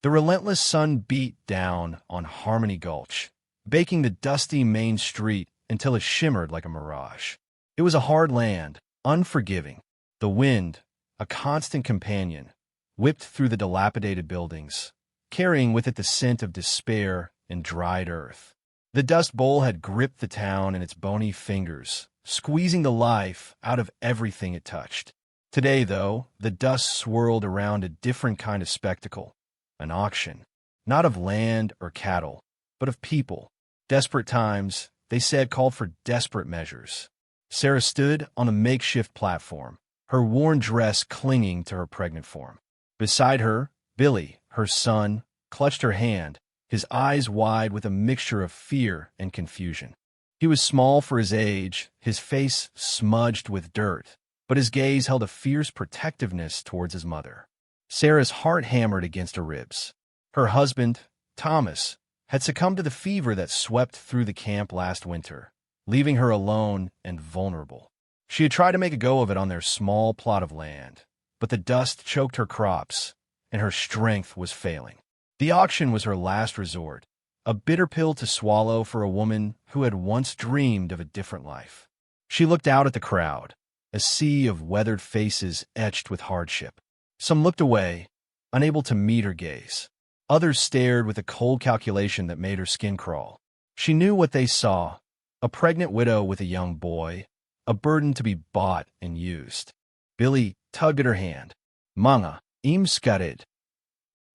The relentless sun beat down on Harmony Gulch, baking the dusty main street until it shimmered like a mirage. It was a hard land, unforgiving. The wind, a constant companion, whipped through the dilapidated buildings, carrying with it the scent of despair and dried earth. The Dust Bowl had gripped the town in its bony fingers, squeezing the life out of everything it touched. Today, though, the dust swirled around a different kind of spectacle, an auction, not of land or cattle, but of people. Desperate times, they said, called for desperate measures. Sarah stood on a makeshift platform, her worn dress clinging to her pregnant form. Beside her, Billy, her son, clutched her hand, his eyes wide with a mixture of fear and confusion. He was small for his age, his face smudged with dirt, but his gaze held a fierce protectiveness towards his mother. Sarah's heart hammered against her ribs. Her husband, Thomas, had succumbed to the fever that swept through the camp last winter, leaving her alone and vulnerable. She had tried to make a go of it on their small plot of land, but the dust choked her crops, and her strength was failing. The auction was her last resort, a bitter pill to swallow for a woman who had once dreamed of a different life. She looked out at the crowd, a sea of weathered faces etched with hardship. Some looked away, unable to meet her gaze. Others stared with a cold calculation that made her skin crawl. She knew what they saw, a pregnant widow with a young boy, a burden to be bought and used. Billy tugged at her hand. "Mga, im skarid."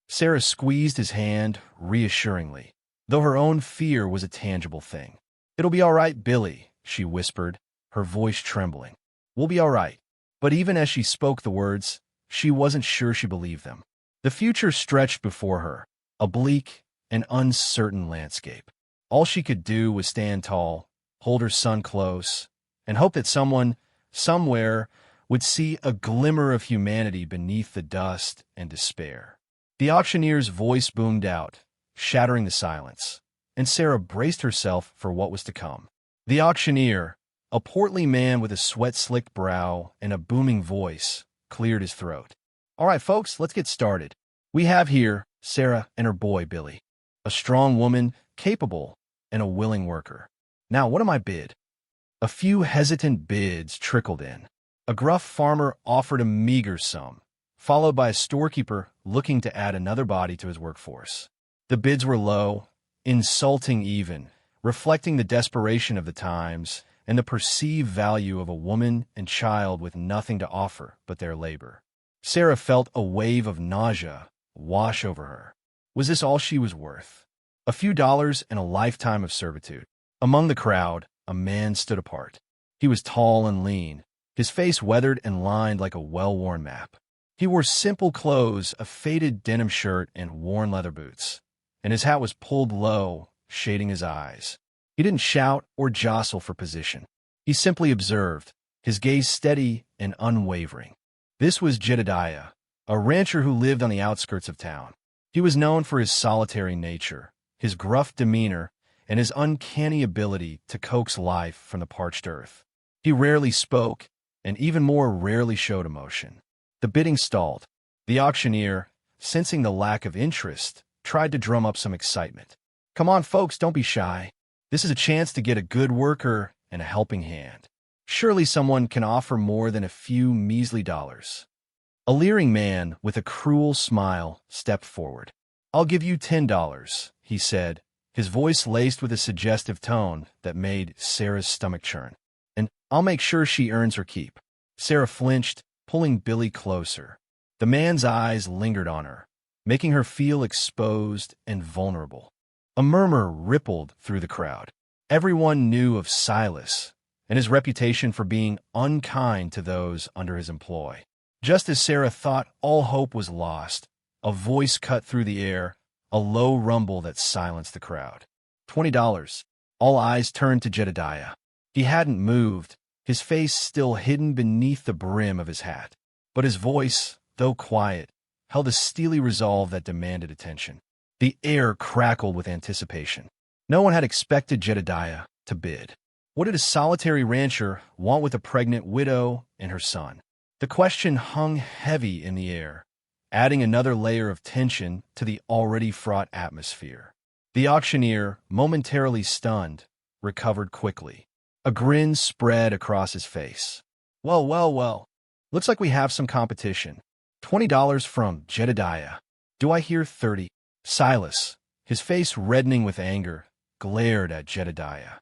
Sarah squeezed his hand reassuringly, though her own fear was a tangible thing. "It'll be all right, Billy," she whispered, her voice trembling. "We'll be all right." But even as she spoke the words, she wasn't sure she believed them. The future stretched before her, a bleak and uncertain landscape. All she could do was stand tall, hold her son close, and hope that someone, somewhere, would see a glimmer of humanity beneath the dust and despair. The auctioneer's voice boomed out, shattering the silence, and Sarah braced herself for what was to come. The auctioneer, a portly man with a sweat-slicked brow and a booming voice, cleared his throat. "All right, folks, let's get started. We have here Sarah and her boy, Billy, a strong woman, capable, and a willing worker. Now, what am I bid?" A few hesitant bids trickled in. A gruff farmer offered a meager sum, followed by a storekeeper looking to add another body to his workforce. The bids were low, insulting even, reflecting the desperation of the times and the perceived value of a woman and child with nothing to offer but their labor. Sarah felt a wave of nausea wash over her. Was this all she was worth? A few dollars and a lifetime of servitude. Among the crowd, a man stood apart. He was tall and lean, his face weathered and lined like a well-worn map. He wore simple clothes, a faded denim shirt, and worn leather boots, and his hat was pulled low, shading his eyes. He didn't shout or jostle for position. He simply observed, his gaze steady and unwavering. This was Jedediah, a rancher who lived on the outskirts of town. He was known for his solitary nature, his gruff demeanor, and his uncanny ability to coax life from the parched earth. He rarely spoke, and even more rarely showed emotion. The bidding stalled. The auctioneer, sensing the lack of interest, tried to drum up some excitement. "Come on, folks, don't be shy. This is a chance to get a good worker and a helping hand. Surely someone can offer more than a few measly dollars." A leering man with a cruel smile stepped forward. "I'll give you $10, he said, his voice laced with a suggestive tone that made Sarah's stomach churn. "And I'll make sure she earns her keep." Sarah flinched, pulling Billy closer. The man's eyes lingered on her, making her feel exposed and vulnerable. A murmur rippled through the crowd. Everyone knew of Silas and his reputation for being unkind to those under his employ. Just as Sarah thought all hope was lost, a voice cut through the air, a low rumble that silenced the crowd. $20. All eyes turned to Jedediah. He hadn't moved, his face still hidden beneath the brim of his hat. But his voice, though quiet, held a steely resolve that demanded attention. The air crackled with anticipation. No one had expected Jedediah to bid. What did a solitary rancher want with a pregnant widow and her son? The question hung heavy in the air, adding another layer of tension to the already fraught atmosphere. The auctioneer, momentarily stunned, recovered quickly. A grin spread across his face. Well, well, well. Looks like we have some competition. $20 from Jedediah. Do I hear 30? Silas, his face reddening with anger, glared at Jedediah.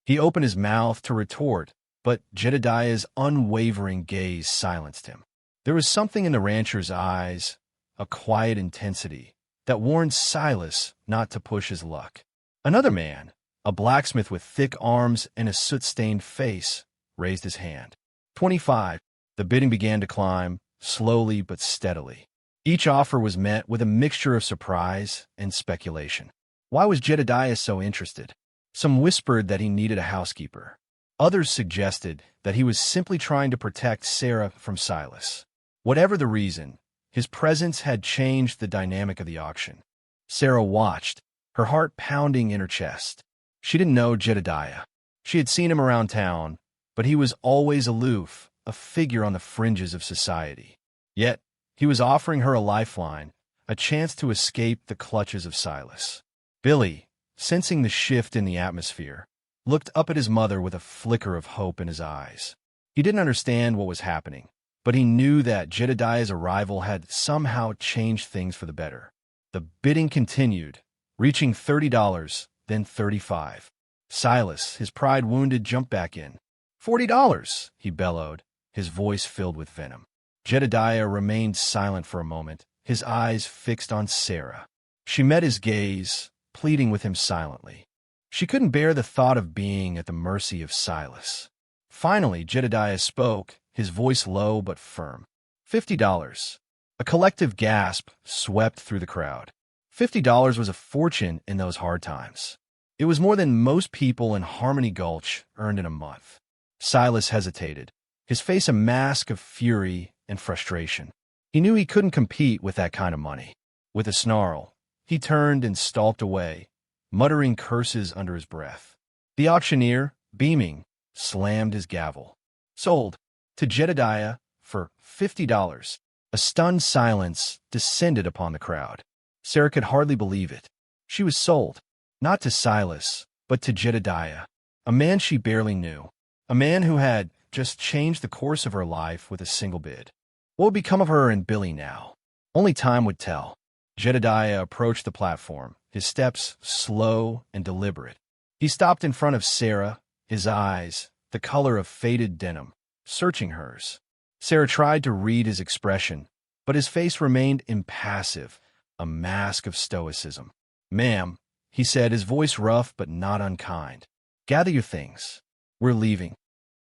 He opened his mouth to retort, but Jedediah's unwavering gaze silenced him. There was something in the rancher's eyes, a quiet intensity, that warned Silas not to push his luck. Another man, a blacksmith with thick arms and a soot-stained face, raised his hand. 25. The bidding began to climb, slowly but steadily. Each offer was met with a mixture of surprise and speculation. Why was Jedediah so interested? Some whispered that he needed a housekeeper. Others suggested that he was simply trying to protect Sarah from Silas. Whatever the reason, his presence had changed the dynamic of the auction. Sarah watched, her heart pounding in her chest. She didn't know Jedediah. She had seen him around town, but he was always aloof, a figure on the fringes of society. Yet, he was offering her a lifeline, a chance to escape the clutches of Silas. Billy, sensing the shift in the atmosphere, looked up at his mother with a flicker of hope in his eyes. He didn't understand what was happening, but he knew that Jedediah's arrival had somehow changed things for the better. The bidding continued, reaching $30, then $35. Silas, his pride wounded, jumped back in. $40, he bellowed, his voice filled with venom. Jedediah remained silent for a moment, his eyes fixed on Sarah. She met his gaze, pleading with him silently. She couldn't bear the thought of being at the mercy of Silas. Finally, Jedediah spoke, his voice low but firm. $50. A collective gasp swept through the crowd. $50 was a fortune in those hard times. It was more than most people in Harmony Gulch earned in a month. Silas hesitated, his face a mask of fury and frustration. He knew he couldn't compete with that kind of money. With a snarl, he turned and stalked away, muttering curses under his breath. The auctioneer, beaming, slammed his gavel. Sold to Jedediah for $50. A stunned silence descended upon the crowd. Sarah could hardly believe it. She was sold, not to Silas, but to Jedediah, a man she barely knew, a man who had just changed the course of her life with a single bid. What would become of her and Billy now? Only time would tell. Jedediah approached the platform, his steps slow and deliberate. He stopped in front of Sarah, his eyes, the color of faded denim, searching hers. Sarah tried to read his expression, but his face remained impassive, a mask of stoicism. "Ma'am," he said, his voice rough but not unkind. "Gather your things. We're leaving."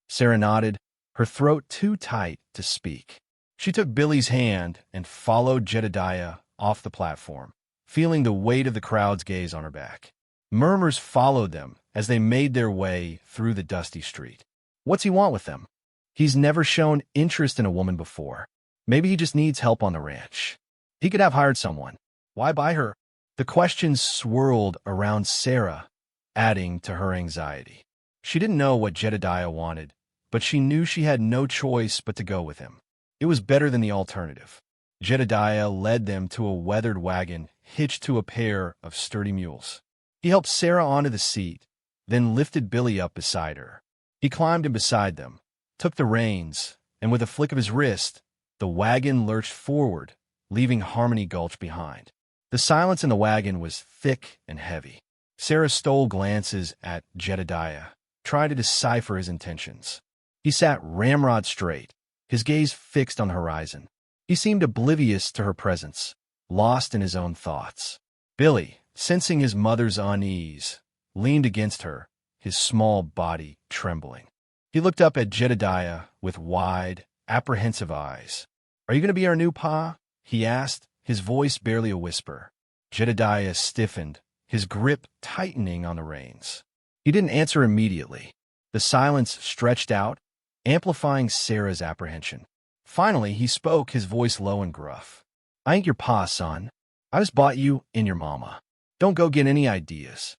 Sarah nodded, her throat too tight to speak. She took Billy's hand and followed Jedediah off the platform, feeling the weight of the crowd's gaze on her back. Murmurs followed them as they made their way through the dusty street. What's he want with them? He's never shown interest in a woman before. Maybe he just needs help on the ranch. He could have hired someone. Why buy her? The questions swirled around Sarah, adding to her anxiety. She didn't know what Jedediah wanted, but she knew she had no choice but to go with him. It was better than the alternative. Jedediah led them to a weathered wagon hitched to a pair of sturdy mules. He helped Sarah onto the seat, then lifted Billy up beside her. He climbed in beside them, took the reins, and with a flick of his wrist, the wagon lurched forward, leaving Harmony Gulch behind. The silence in the wagon was thick and heavy. Sarah stole glances at Jedediah, trying to decipher his intentions. He sat ramrod straight, his gaze fixed on the horizon. He seemed oblivious to her presence, lost in his own thoughts. Billy, sensing his mother's unease, leaned against her, his small body trembling. He looked up at Jedediah with wide, apprehensive eyes. "Are you going to be our new pa?" he asked, his voice barely a whisper. Jedediah stiffened, his grip tightening on the reins. He didn't answer immediately. The silence stretched out, amplifying Sarah's apprehension. Finally, he spoke, his voice low and gruff. "I ain't your pa, son. I just bought you and your mama. Don't go get any ideas."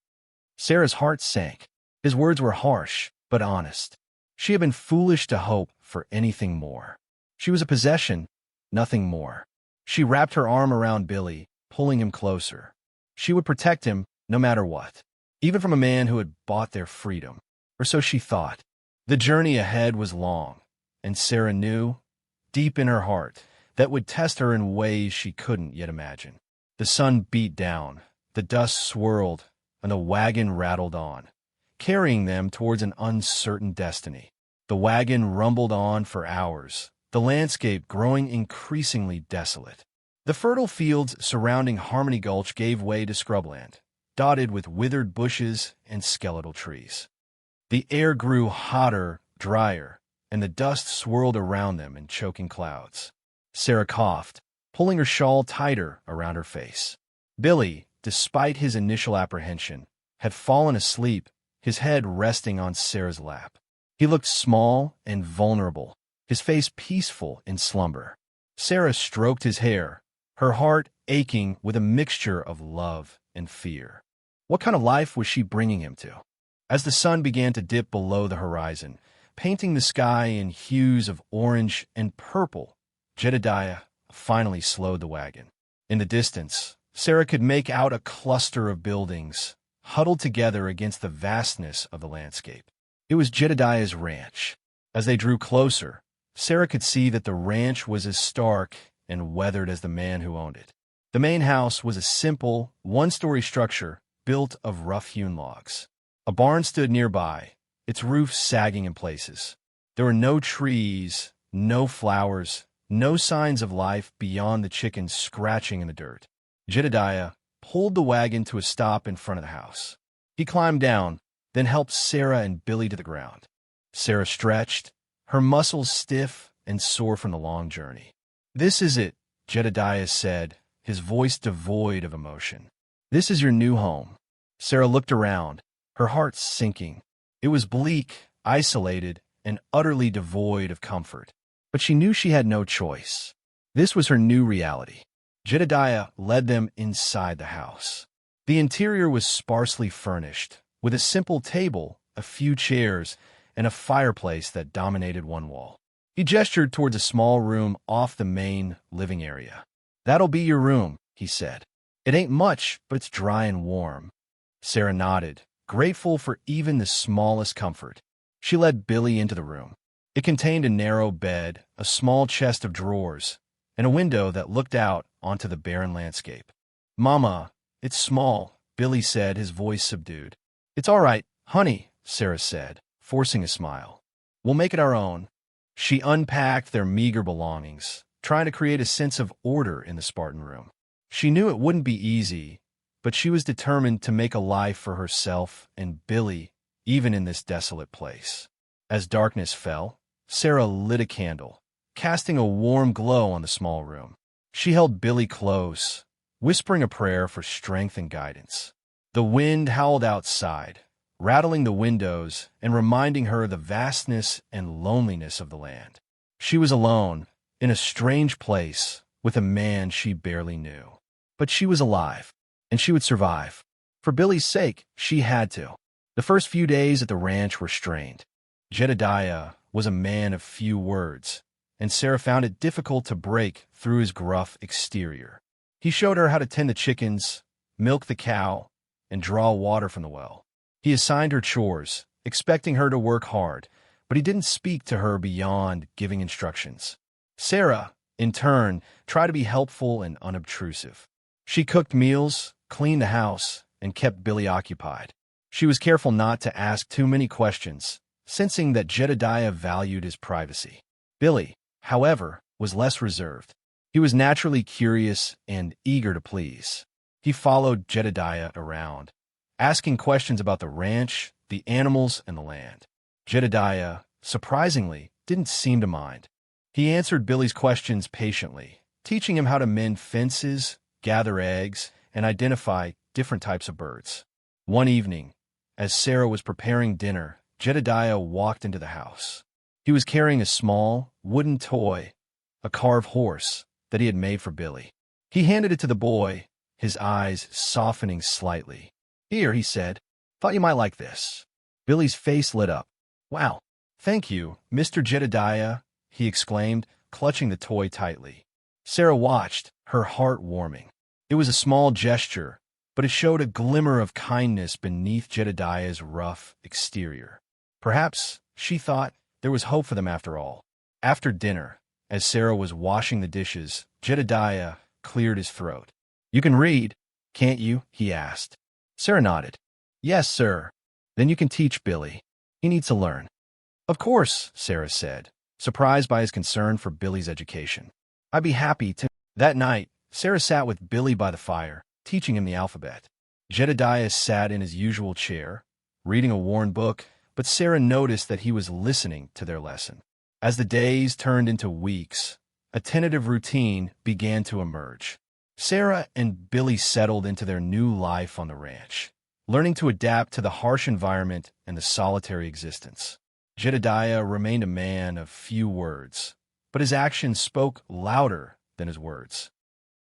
Sarah's heart sank. His words were harsh, but honest. She had been foolish to hope for anything more. She was a possession, nothing more. She wrapped her arm around Billy, pulling him closer. She would protect him no matter what, even from a man who had bought their freedom, or so she thought. The journey ahead was long, and Sarah knew, deep in her heart, that would test her in ways she couldn't yet imagine. The sun beat down, the dust swirled, and the wagon rattled on, carrying them towards an uncertain destiny. The wagon rumbled on for hours, the landscape growing increasingly desolate. The fertile fields surrounding Harmony Gulch gave way to scrubland, dotted with withered bushes and skeletal trees. The air grew hotter, drier, and the dust swirled around them in choking clouds. Sarah coughed, pulling her shawl tighter around her face. Billy, despite his initial apprehension, had fallen asleep, his head resting on Sarah's lap. He looked small and vulnerable, his face peaceful in slumber. Sarah stroked his hair, her heart aching with a mixture of love and fear. What kind of life was she bringing him to? As the sun began to dip below the horizon, painting the sky in hues of orange and purple, Jedediah finally slowed the wagon. In the distance, Sarah could make out a cluster of buildings, huddled together against the vastness of the landscape. It was Jedediah's ranch. As they drew closer, Sarah could see that the ranch was as stark and weathered as the man who owned it. The main house was a simple, one-story structure built of rough-hewn logs. A barn stood nearby, its roof sagging in places. There were no trees, no flowers, no signs of life beyond the chickens scratching in the dirt. Jedediah pulled the wagon to a stop in front of the house. He climbed down, then helped Sarah and Billy to the ground. Sarah stretched, her muscles stiff and sore from the long journey. "This is it," Jedediah said, his voice devoid of emotion. "This is your new home." Sarah looked around, her heart sinking. It was bleak, isolated, and utterly devoid of comfort. But she knew she had no choice. This was her new reality. Jedediah led them inside the house. The interior was sparsely furnished, with a simple table, a few chairs, and a fireplace that dominated one wall. He gestured towards a small room off the main living area. "That'll be your room," he said. "It ain't much, but it's dry and warm." Sarah nodded, grateful for even the smallest comfort. She led Billy into the room. It contained a narrow bed, a small chest of drawers, and a window that looked out onto the barren landscape. "Mama, it's small," Billy said, his voice subdued. "It's all right, honey," Sarah said, forcing a smile. "We'll make it our own." She unpacked their meager belongings, trying to create a sense of order in the Spartan room. She knew it wouldn't be easy, but she was determined to make a life for herself and Billy, even in this desolate place. As darkness fell, Sarah lit a candle, casting a warm glow on the small room. She held Billy close, whispering a prayer for strength and guidance. The wind howled outside, rattling the windows and reminding her of the vastness and loneliness of the land. She was alone, in a strange place, with a man she barely knew. But she was alive, and she would survive. For Billy's sake, she had to. The first few days at the ranch were strained. Jedediah was a man of few words, and Sarah found it difficult to break through his gruff exterior. He showed her how to tend the chickens, milk the cow, and draw water from the well. He assigned her chores, expecting her to work hard, but he didn't speak to her beyond giving instructions. Sarah, in turn, tried to be helpful and unobtrusive. She cooked meals, cleaned the house, and kept Billy occupied. She was careful not to ask too many questions, sensing that Jedediah valued his privacy. Billy, however, was less reserved. He was naturally curious and eager to please. He followed Jedediah around, asking questions about the ranch, the animals, and the land. Jedediah, surprisingly, didn't seem to mind. He answered Billy's questions patiently, teaching him how to mend fences, gather eggs, and identify different types of birds. One evening, as Sarah was preparing dinner, Jedediah walked into the house. He was carrying a small, wooden toy, a carved horse that he had made for Billy. He handed it to the boy, his eyes softening slightly. "Here," he said. "Thought you might like this." Billy's face lit up. "Wow, thank you, Mr. Jedediah," he exclaimed, clutching the toy tightly. Sarah watched, her heart warming. It was a small gesture, but it showed a glimmer of kindness beneath Jedediah's rough exterior. Perhaps, she thought, there was hope for them after all. After dinner, as Sarah was washing the dishes, Jedediah cleared his throat. "You can read, can't you?" he asked. Sarah nodded. "Yes, sir." "Then you can teach Billy. He needs to learn." "Of course," Sarah said, surprised by his concern for Billy's education. "I'd be happy to." That night, Sarah sat with Billy by the fire, teaching him the alphabet. Jedediah sat in his usual chair, reading a worn book, but Sarah noticed that he was listening to their lesson. As the days turned into weeks, a tentative routine began to emerge. Sarah and Billy settled into their new life on the ranch, learning to adapt to the harsh environment and the solitary existence. Jedediah remained a man of few words, but his actions spoke louder than his words.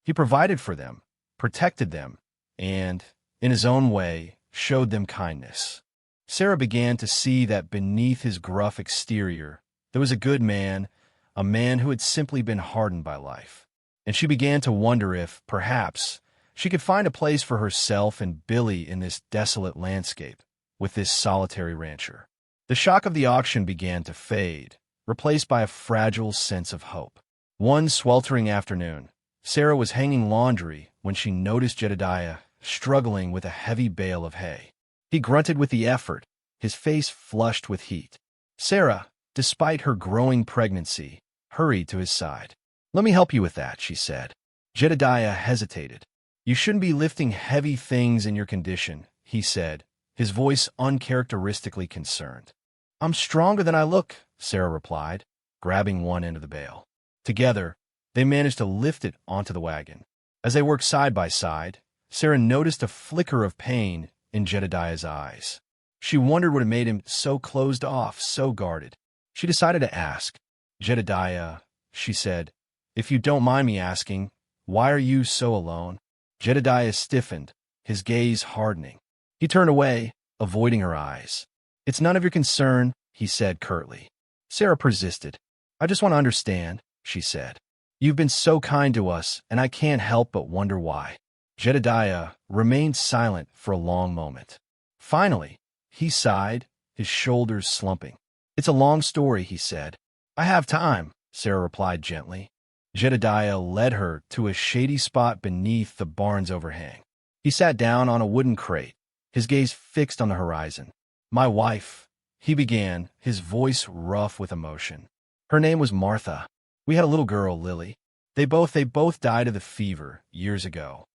He provided for them, protected them, and, in his own way, showed them kindness. Sarah began to see that beneath his gruff exterior, there was a good man, a man who had simply been hardened by life. And she began to wonder if, perhaps, she could find a place for herself and Billy in this desolate landscape, with this solitary rancher. The shock of the auction began to fade, replaced by a fragile sense of hope. One sweltering afternoon, Sarah was hanging laundry when she noticed Jedediah struggling with a heavy bale of hay. He grunted with the effort, his face flushed with heat. Sarah, despite her growing pregnancy, hurried to his side. "Let me help you with that," she said. Jedediah hesitated. "You shouldn't be lifting heavy things in your condition," he said, his voice uncharacteristically concerned. "I'm stronger than I look," Sarah replied, grabbing one end of the bale. Together, they managed to lift it onto the wagon. As they worked side by side, Sarah noticed a flicker of pain in Jedediah's eyes. She wondered what had made him so closed off, so guarded. She decided to ask. "Jedediah," she said, "if you don't mind me asking, why are you so alone?" Jedediah stiffened, his gaze hardening. He turned away, avoiding her eyes. "It's none of your concern," he said curtly. Sarah persisted. "I just want to understand," she said. "You've been so kind to us, and I can't help but wonder why." Jedediah remained silent for a long moment. Finally, he sighed, his shoulders slumping. "It's a long story," he said. "I have time," Sarah replied gently. Jedediah led her to a shady spot beneath the barn's overhang. He sat down on a wooden crate, his gaze fixed on the horizon. "My wife," he began, his voice rough with emotion. "Her name was Martha. We had a little girl, Lily. They both died of the fever years ago."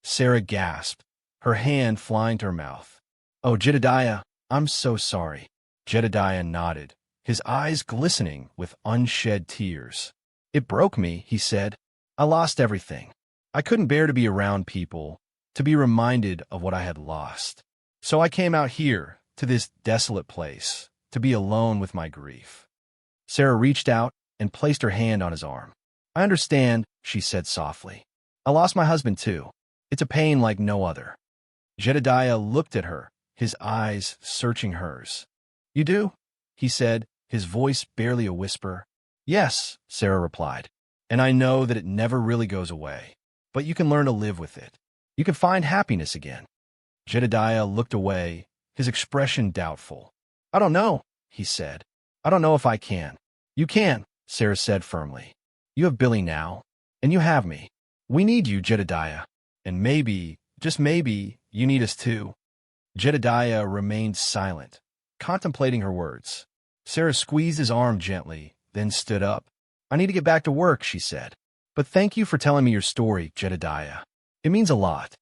Sarah gasped, her hand flying to her mouth. "Oh, Jedediah, I'm so sorry." Jedediah nodded, his eyes glistening with unshed tears. "It broke me," he said. "I lost everything. I couldn't bear to be around people, to be reminded of what I had lost. So I came out here, to this desolate place, to be alone with my grief." Sarah reached out and placed her hand on his arm. "I understand," she said softly. "I lost my husband too. It's a pain like no other." Jedediah looked at her, his eyes searching hers. "You do?" he said, his voice barely a whisper. "Yes," Sarah replied, "and I know that it never really goes away, but you can learn to live with it. You can find happiness again." Jedediah looked away, his expression doubtful. "I don't know," he said. "I don't know if I can." "You can," Sarah said firmly. "You have Billy now, and you have me. We need you, Jedediah. And maybe, just maybe, you need us too." Jedediah remained silent, contemplating her words. Sarah squeezed his arm gently, then stood up. "I need to get back to work," she said. "But thank you for telling me your story, Jedediah. It means a lot."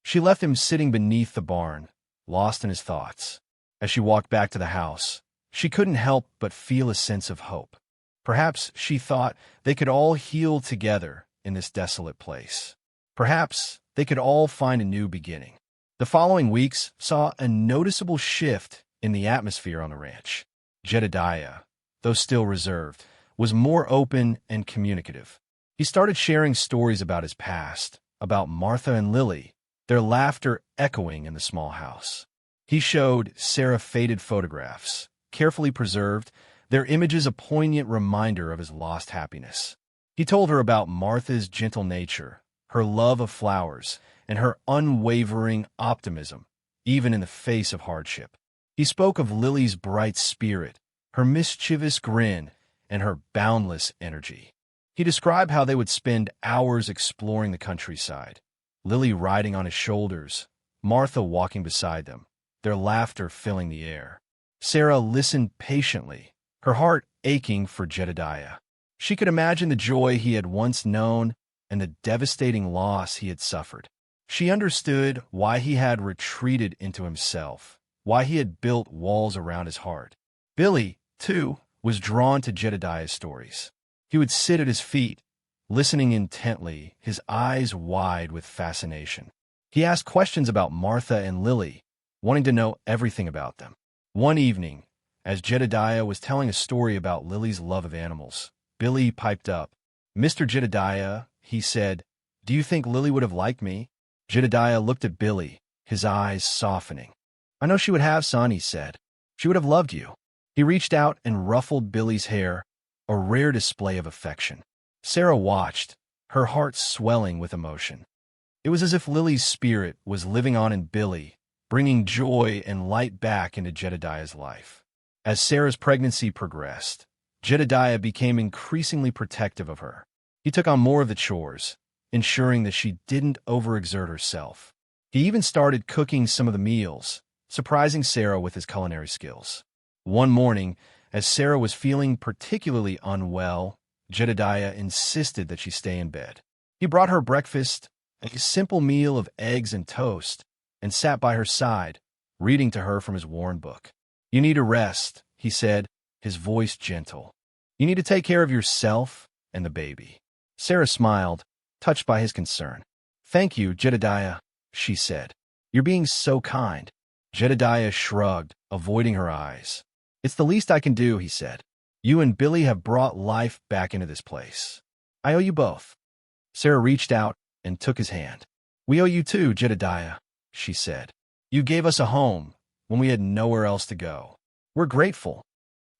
She left him sitting beneath the barn, lost in his thoughts. As she walked back to the house, she couldn't help but feel a sense of hope. Perhaps, she thought, they could all heal together in this desolate place. Perhaps they could all find a new beginning. The following weeks saw a noticeable shift in the atmosphere on the ranch. Jedediah, though still reserved, was more open and communicative. He started sharing stories about his past, about Martha and Lily, their laughter echoing in the small house. He showed Sarah faded photographs, carefully preserved, their images a poignant reminder of his lost happiness. He told her about Martha's gentle nature, her love of flowers, and her unwavering optimism, even in the face of hardship. He spoke of Lily's bright spirit, her mischievous grin, and her boundless energy. He described how they would spend hours exploring the countryside, Lily riding on his shoulders, Martha walking beside them, their laughter filling the air. Sarah listened patiently, her heart aching for Jedediah. She could imagine the joy he had once known and the devastating loss he had suffered. She understood why he had retreated into himself, why he had built walls around his heart. Billy, too, was drawn to Jedediah's stories. He would sit at his feet, listening intently, his eyes wide with fascination. He asked questions about Martha and Lily, wanting to know everything about them. One evening, as Jedediah was telling a story about Lily's love of animals, Billy piped up. "Mr. Jedediah," he said, "do you think Lily would have liked me?" Jedediah looked at Billy, his eyes softening. "I know she would have, son," he said. "She would have loved you." He reached out and ruffled Billy's hair, a rare display of affection. Sarah watched, her heart swelling with emotion. It was as if Lily's spirit was living on in Billy, bringing joy and light back into Jedediah's life. As Sarah's pregnancy progressed, Jedediah became increasingly protective of her. He took on more of the chores, ensuring that she didn't overexert herself. He even started cooking some of the meals, surprising Sarah with his culinary skills. One morning, as Sarah was feeling particularly unwell, Jedediah insisted that she stay in bed. He brought her breakfast, a simple meal of eggs and toast, and sat by her side, reading to her from his worn book. "You need a rest," he said, his voice gentle. "You need to take care of yourself and the baby." Sarah smiled, touched by his concern. "Thank you, Jedediah," she said. "You're being so kind." Jedediah shrugged, avoiding her eyes. "It's the least I can do," he said. "You and Billy have brought life back into this place. I owe you both." Sarah reached out and took his hand. "We owe you too, Jedediah," she said. "You gave us a home when we had nowhere else to go. We're grateful."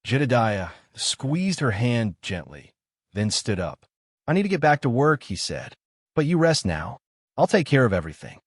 Jedediah squeezed her hand gently, then stood up. "I need to get back to work," he said. "But you rest now. I'll take care of everything."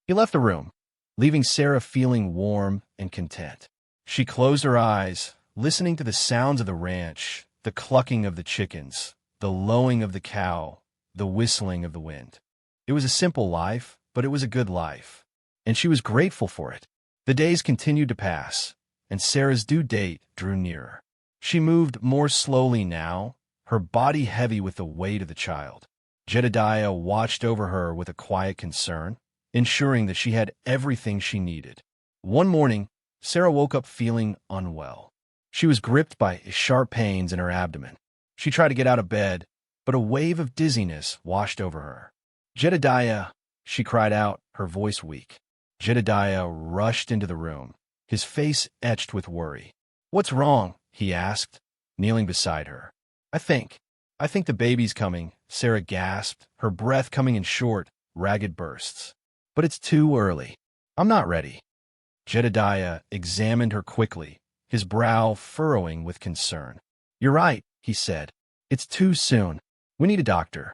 He left the room, leaving Sarah feeling warm and content. She closed her eyes, listening to the sounds of the ranch, the clucking of the chickens, the lowing of the cow, the whistling of the wind. It was a simple life, but it was a good life, and she was grateful for it. The days continued to pass, and Sarah's due date drew nearer. She moved more slowly now, her body heavy with the weight of the child. Jedediah watched over her with a quiet concern, ensuring that she had everything she needed. One morning, Sarah woke up feeling unwell. She was gripped by sharp pains in her abdomen. She tried to get out of bed, but a wave of dizziness washed over her. "Jedediah," she cried out, her voice weak. Jedediah rushed into the room, his face etched with worry. "What's wrong?" he asked, kneeling beside her. I think the baby's coming," Sarah gasped, her breath coming in short, ragged bursts. "But it's too early. I'm not ready." Jedediah examined her quickly, his brow furrowing with concern. "You're right," he said. "It's too soon. We need a doctor."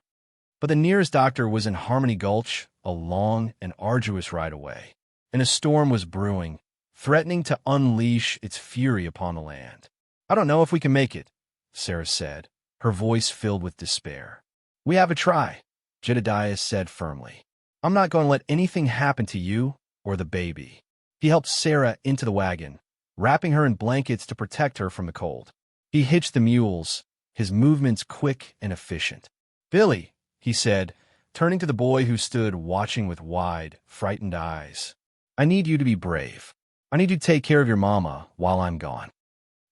But the nearest doctor was in Harmony Gulch, a long and arduous ride away, and a storm was brewing, threatening to unleash its fury upon the land. "I don't know if we can make it," Sarah said, her voice filled with despair. "We have a try," Jedediah said firmly. "I'm not going to let anything happen to you or the baby." He helped Sarah into the wagon, wrapping her in blankets to protect her from the cold. He hitched the mules, his movements quick and efficient. "Billy," he said, turning to the boy who stood watching with wide, frightened eyes, "I need you to be brave. I need you to take care of your mama while I'm gone."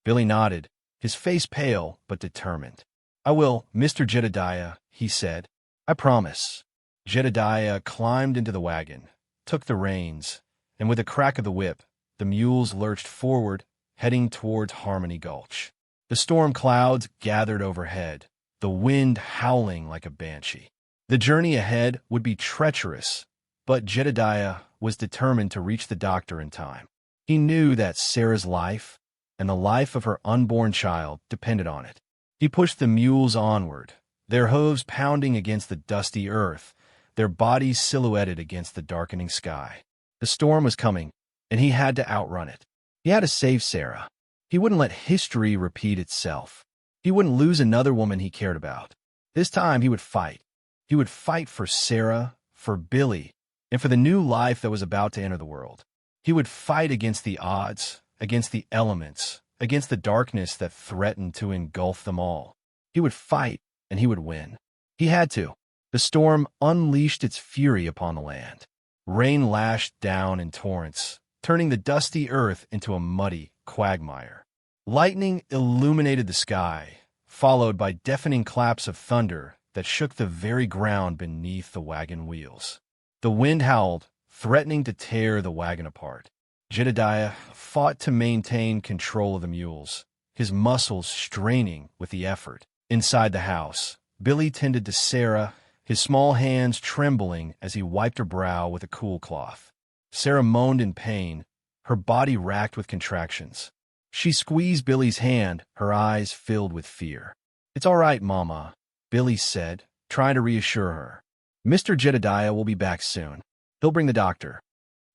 Billy nodded, his face pale but determined. "I will, Mr. Jedediah," he said. "I promise." Jedediah climbed into the wagon, took the reins, and with a crack of the whip, the mules lurched forward, heading towards Harmony Gulch. The storm clouds gathered overhead, the wind howling like a banshee. The journey ahead would be treacherous, but Jedediah was determined to reach the doctor in time. He knew that Sarah's life and the life of her unborn child depended on it. He pushed the mules onward, their hooves pounding against the dusty earth, their bodies silhouetted against the darkening sky. The storm was coming, and he had to outrun it. He had to save Sarah. He wouldn't let history repeat itself. He wouldn't lose another woman he cared about. This time he would fight. He would fight for Sarah, for Billy, and for the new life that was about to enter the world. He would fight against the odds, against the elements, against the darkness that threatened to engulf them all. He would fight, and he would win. He had to. The storm unleashed its fury upon the land. Rain lashed down in torrents, turning the dusty earth into a muddy quagmire. Lightning illuminated the sky, followed by deafening claps of thunder that shook the very ground beneath the wagon wheels. The wind howled, threatening to tear the wagon apart. Jedediah fought to maintain control of the mules, his muscles straining with the effort. Inside the house, Billy tended to Sarah, his small hands trembling as he wiped her brow with a cool cloth. Sarah moaned in pain, her body racked with contractions. She squeezed Billy's hand, her eyes filled with fear. "It's all right, Mama," Billy said, trying to reassure her. "Mr. Jedediah will be back soon. He'll bring the doctor."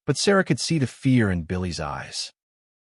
But Sarah could see the fear in Billy's eyes.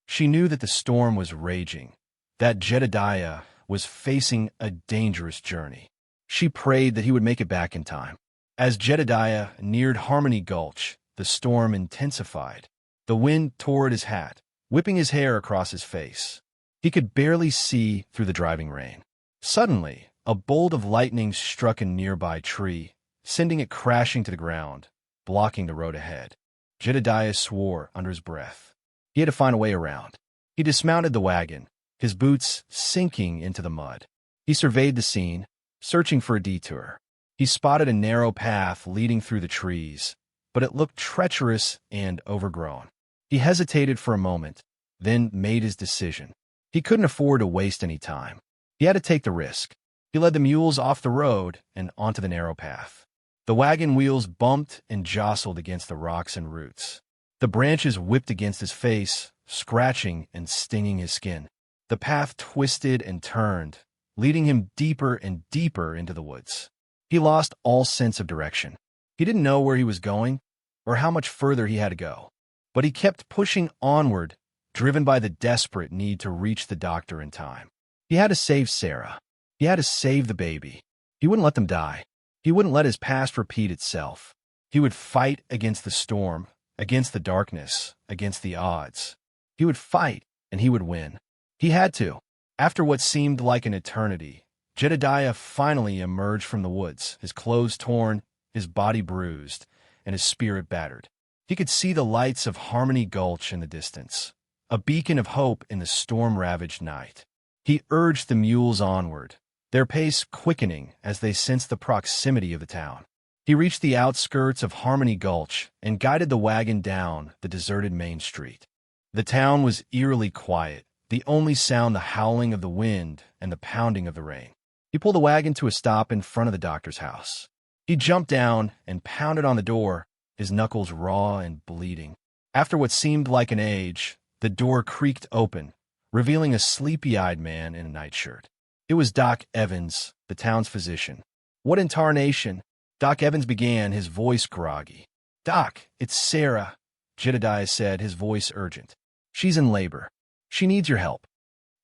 She knew that the storm was raging, that Jedediah was facing a dangerous journey. She prayed that he would make it back in time. As Jedediah neared Harmony Gulch, the storm intensified. The wind tore at his hat, whipping his hair across his face. He could barely see through the driving rain. Suddenly, a bolt of lightning struck a nearby tree, sending it crashing to the ground, blocking the road ahead. Jedediah swore under his breath. He had to find a way around. He dismounted the wagon, his boots sinking into the mud. He surveyed the scene, searching for a detour. He spotted a narrow path leading through the trees, but it looked treacherous and overgrown. He hesitated for a moment, then made his decision. He couldn't afford to waste any time. He had to take the risk. He led the mules off the road and onto the narrow path. The wagon wheels bumped and jostled against the rocks and roots. The branches whipped against his face, scratching and stinging his skin. The path twisted and turned, leading him deeper and deeper into the woods. He lost all sense of direction. He didn't know where he was going or how much further he had to go. But he kept pushing onward, driven by the desperate need to reach the doctor in time. He had to save Sarah. He had to save the baby. He wouldn't let them die. He wouldn't let his past repeat itself. He would fight against the storm, against the darkness, against the odds. He would fight, and he would win. He had to. After what seemed like an eternity, Jedediah finally emerged from the woods, his clothes torn, his body bruised, and his spirit battered. He could see the lights of Harmony Gulch in the distance, a beacon of hope in the storm-ravaged night. He urged the mules onward, their pace quickening as they sensed the proximity of the town. He reached the outskirts of Harmony Gulch and guided the wagon down the deserted main street. The town was eerily quiet, the only sound the howling of the wind and the pounding of the rain. He pulled the wagon to a stop in front of the doctor's house. He jumped down and pounded on the door, his knuckles raw and bleeding. After what seemed like an age, the door creaked open, revealing a sleepy-eyed man in a nightshirt. It was Doc Evans, the town's physician. "What in tarnation?" Doc Evans began, his voice groggy. "Doc, it's Sarah," Jedediah said, his voice urgent. "She's in labor. She needs your help."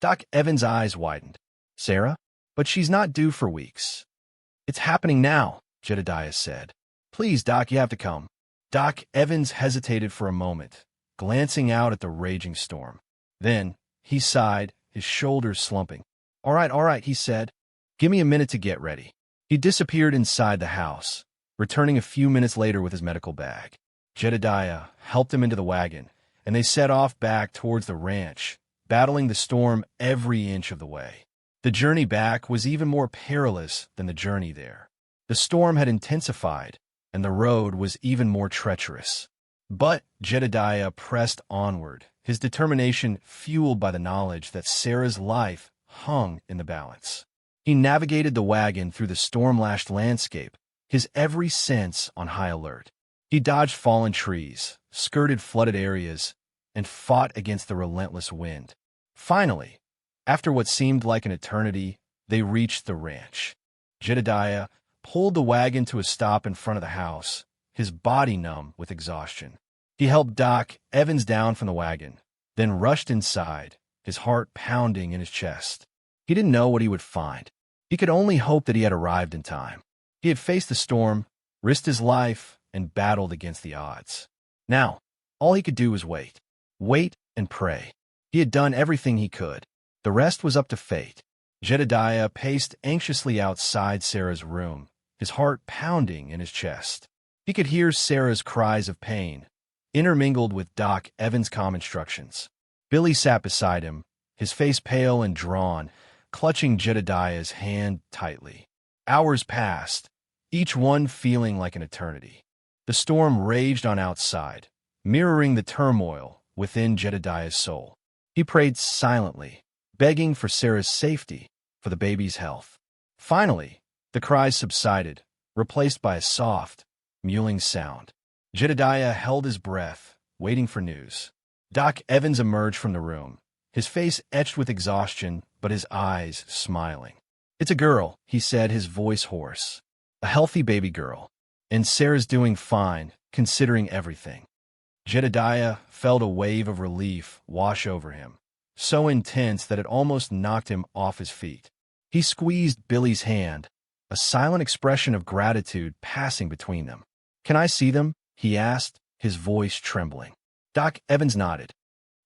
Doc Evans' eyes widened. "Sarah? But she's not due for weeks." "It's happening now," Jedediah said. "Please, Doc, you have to come." Doc Evans hesitated for a moment, glancing out at the raging storm. Then he sighed, his shoulders slumping. All right, he said. "Give me a minute to get ready." He disappeared inside the house, returning a few minutes later with his medical bag. Jedediah helped him into the wagon, and they set off back towards the ranch, battling the storm every inch of the way. The journey back was even more perilous than the journey there. The storm had intensified, and the road was even more treacherous. But Jedediah pressed onward, his determination fueled by the knowledge that Sarah's life hung in the balance. He navigated the wagon through the storm-lashed landscape, his every sense on high alert. He dodged fallen trees, skirted flooded areas, and fought against the relentless wind. Finally, after what seemed like an eternity, they reached the ranch. Jedediah pulled the wagon to a stop in front of the house, his body numb with exhaustion. He helped Doc Evans down from the wagon, then rushed inside, his heart pounding in his chest. He didn't know what he would find. He could only hope that he had arrived in time. He had faced the storm, risked his life, and battled against the odds. Now, all he could do was wait. Wait and pray. He had done everything he could. The rest was up to fate. Jedediah paced anxiously outside Sarah's room, his heart pounding in his chest. He could hear Sarah's cries of pain, intermingled with Doc Evans' calm instructions. Billy sat beside him, his face pale and drawn, clutching Jedediah's hand tightly. Hours passed, each one feeling like an eternity. The storm raged on outside, mirroring the turmoil within Jedediah's soul. He prayed silently, begging for Sarah's safety, for the baby's health. Finally, the cries subsided, replaced by a soft, mewling sound. Jedediah held his breath, waiting for news. Doc Evans emerged from the room, his face etched with exhaustion, but his eyes smiling. "It's a girl," he said, his voice hoarse. "A healthy baby girl. And Sarah's doing fine, considering everything." Jedediah felt a wave of relief wash over him, so intense that it almost knocked him off his feet. He squeezed Billy's hand, a silent expression of gratitude passing between them. "Can I see them?" he asked, his voice trembling. Doc Evans nodded.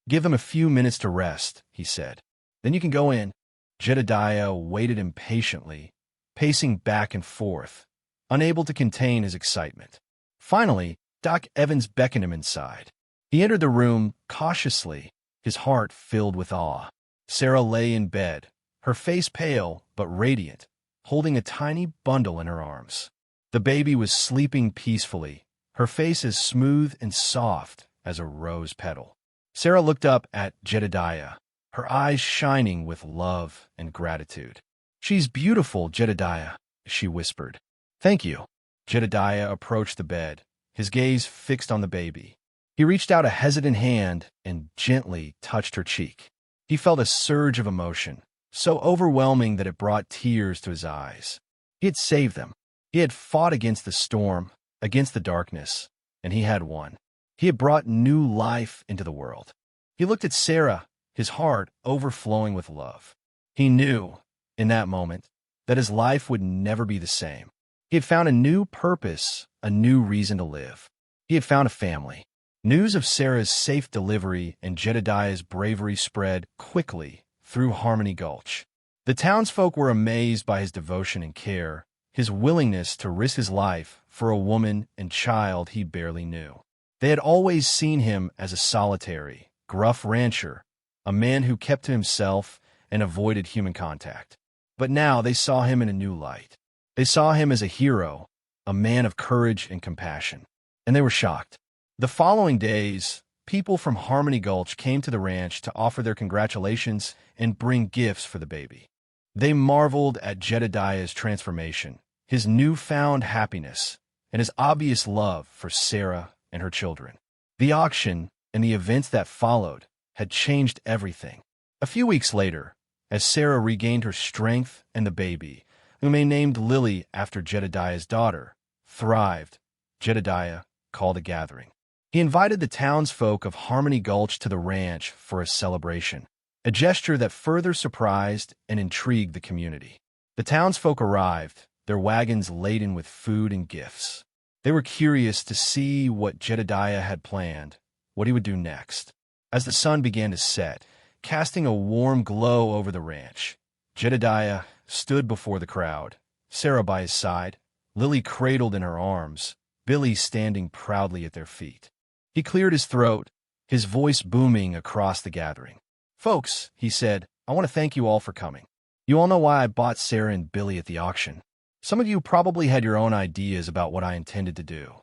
"Give them a few minutes to rest," he said. "Then you can go in." Jedediah waited impatiently, pacing back and forth, unable to contain his excitement. Finally, Doc Evans beckoned him inside. He entered the room cautiously, his heart filled with awe. Sarah lay in bed, her face pale but radiant, holding a tiny bundle in her arms. The baby was sleeping peacefully, her face as smooth and soft as a rose petal. Sarah looked up at Jedediah, her eyes shining with love and gratitude. "She's beautiful, Jedediah," she whispered. "Thank you." Jedediah approached the bed, his gaze fixed on the baby. He reached out a hesitant hand and gently touched her cheek. He felt a surge of emotion, so overwhelming that it brought tears to his eyes. He had saved them. He had fought against the storm, against the darkness, and he had won. He had brought new life into the world. He looked at Sarah, his heart overflowing with love. He knew, in that moment, that his life would never be the same. He had found a new purpose, a new reason to live. He had found a family. News of Sarah's safe delivery and Jedediah's bravery spread quickly through Harmony Gulch. The townsfolk were amazed by his devotion and care, his willingness to risk his life for a woman and child he barely knew. They had always seen him as a solitary, gruff rancher, a man who kept to himself and avoided human contact. But now they saw him in a new light. They saw him as a hero, a man of courage and compassion, and they were shocked. The following days, people from Harmony Gulch came to the ranch to offer their congratulations and bring gifts for the baby. They marveled at Jedediah's transformation, his newfound happiness, and his obvious love for Sarah and her children. The auction and the events that followed had changed everything. A few weeks later, as Sarah regained her strength and the baby, whom they named Lily after Jedediah's daughter, thrived, Jedediah called a gathering. He invited the townsfolk of Harmony Gulch to the ranch for a celebration, a gesture that further surprised and intrigued the community. The townsfolk arrived, their wagons laden with food and gifts. They were curious to see what Jedediah had planned, what he would do next. As the sun began to set, casting a warm glow over the ranch, Jedediah stood before the crowd, Sarah by his side, Lily cradled in her arms, Billy standing proudly at their feet. He cleared his throat, his voice booming across the gathering. "Folks," he said, "I want to thank you all for coming. You all know why I bought Sarah and Billy at the auction. Some of you probably had your own ideas about what I intended to do."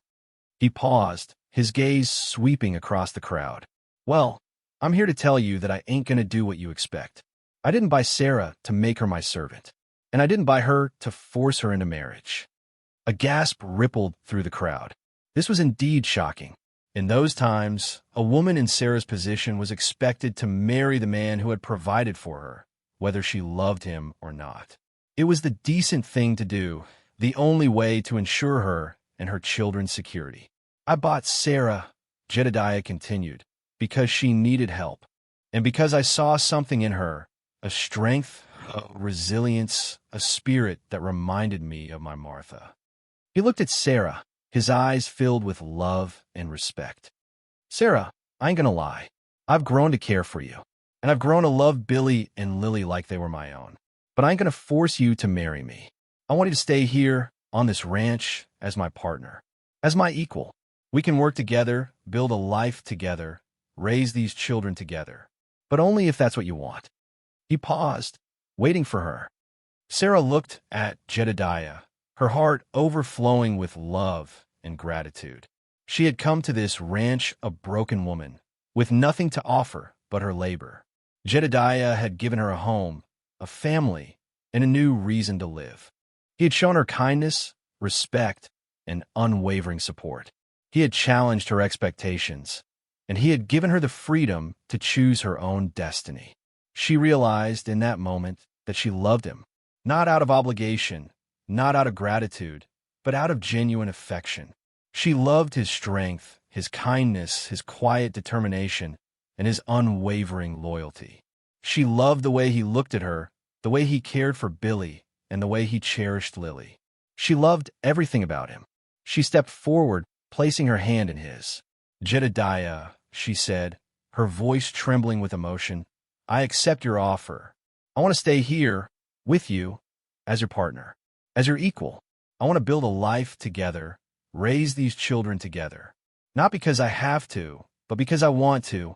He paused, his gaze sweeping across the crowd. "Well, I'm here to tell you that I ain't gonna do what you expect. I didn't buy Sarah to make her my servant, and I didn't buy her to force her into marriage." A gasp rippled through the crowd. This was indeed shocking. In those times, a woman in Sarah's position was expected to marry the man who had provided for her, whether she loved him or not. It was the decent thing to do, the only way to ensure her and her children's security. I bought Sarah, Jedediah continued, because she needed help, and because I saw something in her, a strength, a resilience, a spirit that reminded me of my Martha. He looked at Sarah, his eyes filled with love and respect. Sarah, I ain't gonna lie. I've grown to care for you, and I've grown to love Billy and Lily like they were my own. But I ain't gonna force you to marry me. I want you to stay here on this ranch as my partner, as my equal. We can work together, build a life together, raise these children together, but only if that's what you want. He paused, waiting for her. Sarah looked at Jedediah, her heart overflowing with love and gratitude. She had come to this ranch a broken woman, with nothing to offer but her labor. Jedediah had given her a home, a family, and a new reason to live. He had shown her kindness, respect, and unwavering support. He had challenged her expectations, and he had given her the freedom to choose her own destiny. She realized in that moment that she loved him, not out of obligation, not out of gratitude, but out of genuine affection. She loved his strength, his kindness, his quiet determination, and his unwavering loyalty. She loved the way he looked at her, the way he cared for Billy, and the way he cherished Lily. She loved everything about him. She stepped forward, placing her hand in his. Jedediah, she said, her voice trembling with emotion, I accept your offer. I want to stay here with you as your partner, as your equal. I want to build a life together, raise these children together. Not because I have to, but because I want to.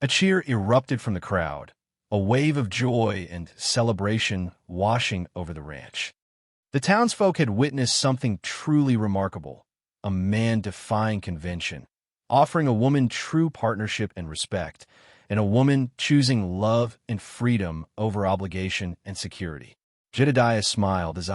A cheer erupted from the crowd, a wave of joy and celebration washing over the ranch. The townsfolk had witnessed something truly remarkable, a man defying convention, offering a woman true partnership and respect, and a woman choosing love and freedom over obligation and security. Jedediah smiled, his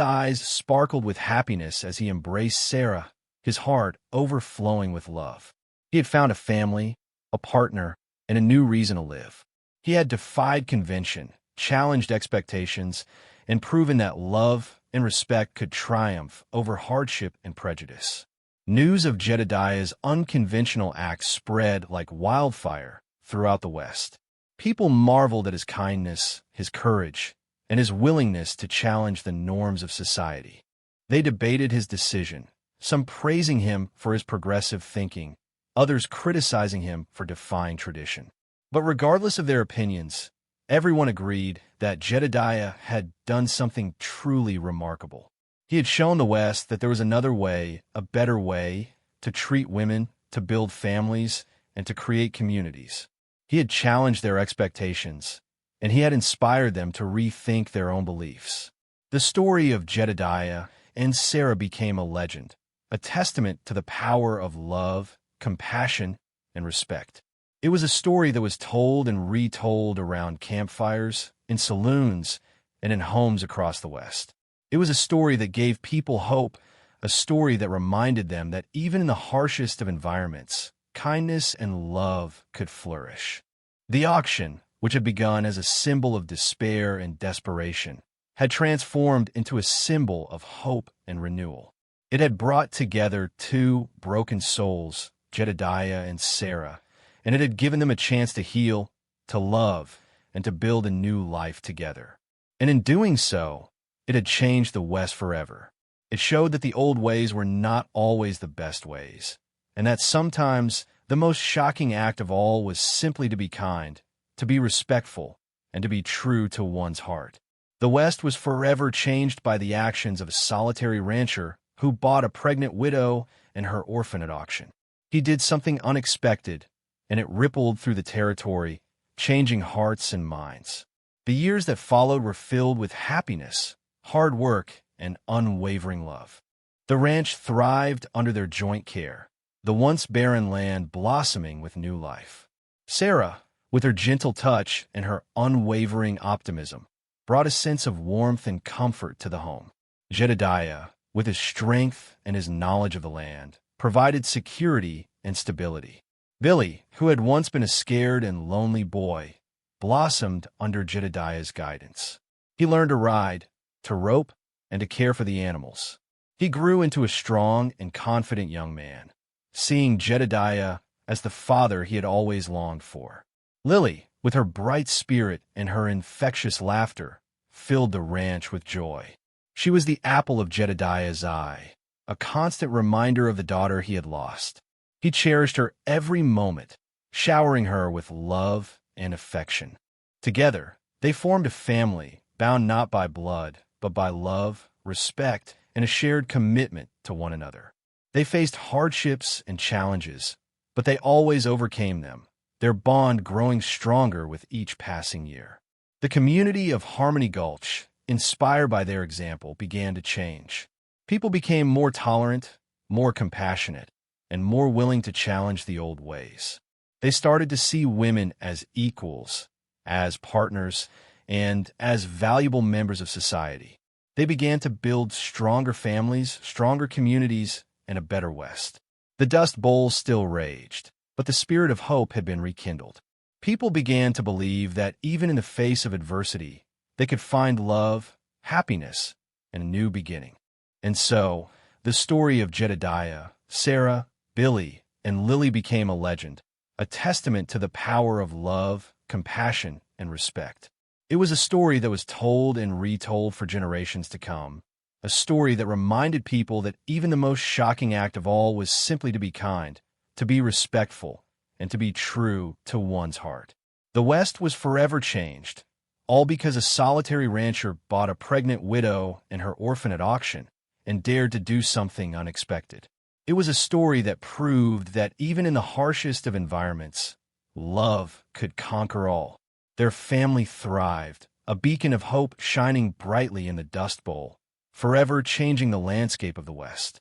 eyes sparkled with happiness as he embraced Sarah, his heart overflowing with love. He had found a family, a partner, and a new reason to live. He had defied convention, challenged expectations, and proven that love and respect could triumph over hardship and prejudice. News of Jedediah's unconventional acts spread like wildfire throughout the West. People marveled at his kindness, his courage, and his willingness to challenge the norms of society. They debated his decision, some praising him for his progressive thinking, others criticizing him for defying tradition. But regardless of their opinions, everyone agreed that Jedediah had done something truly remarkable. He had shown the West that there was another way, a better way, to treat women, to build families, and to create communities. He had challenged their expectations, and he had inspired them to rethink their own beliefs. The story of Jedediah and Sarah became a legend, a testament to the power of love, compassion, and respect. It was a story that was told and retold around campfires, in saloons, and in homes across the West. It was a story that gave people hope, a story that reminded them that even in the harshest of environments, kindness and love could flourish. The auction, which had begun as a symbol of despair and desperation, had transformed into a symbol of hope and renewal. It had brought together two broken souls, Jedediah and Sarah, and it had given them a chance to heal, to love, and to build a new life together. And in doing so, it had changed the West forever. It showed that the old ways were not always the best ways, and that sometimes the most shocking act of all was simply to be kind, to be respectful, and to be true to one's heart. The West was forever changed by the actions of a solitary rancher who bought a pregnant widow and her orphan at auction. He did something unexpected, and it rippled through the territory, changing hearts and minds. The years that followed were filled with happiness, hard work, and unwavering love. The ranch thrived under their joint care, the once barren land blossoming with new life. Sarah, with her gentle touch and her unwavering optimism, brought a sense of warmth and comfort to the home. Jedediah, with his strength and his knowledge of the land, provided security and stability. Billy, who had once been a scared and lonely boy, blossomed under Jedediah's guidance. He learned to ride, to rope, and to care for the animals. He grew into a strong and confident young man, seeing Jedediah as the father he had always longed for. Lily, with her bright spirit and her infectious laughter, filled the ranch with joy. She was the apple of Jedediah's eye, a constant reminder of the daughter he had lost. He cherished her every moment, showering her with love and affection. Together, they formed a family bound not by blood, but by love, respect, and a shared commitment to one another. They faced hardships and challenges, but they always overcame them, their bond growing stronger with each passing year. The community of Harmony Gulch, inspired by their example, began to change. People became more tolerant, more compassionate, and more willing to challenge the old ways. They started to see women as equals, as partners, and as valuable members of society. They began to build stronger families, stronger communities, and a better West. The Dust Bowl still raged, but the spirit of hope had been rekindled. People began to believe that even in the face of adversity, they could find love, happiness, and a new beginning. And so, the story of Jedediah, Sarah, Billy, and Lily became a legend, a testament to the power of love, compassion, and respect. It was a story that was told and retold for generations to come, a story that reminded people that even the most shocking act of all was simply to be kind, to be respectful, and to be true to one's heart. The West was forever changed, all because a solitary rancher bought a pregnant widow and her orphan at auction and dared to do something unexpected. It was a story that proved that even in the harshest of environments, love could conquer all. Their family thrived, a beacon of hope shining brightly in the Dust Bowl, forever changing the landscape of the West.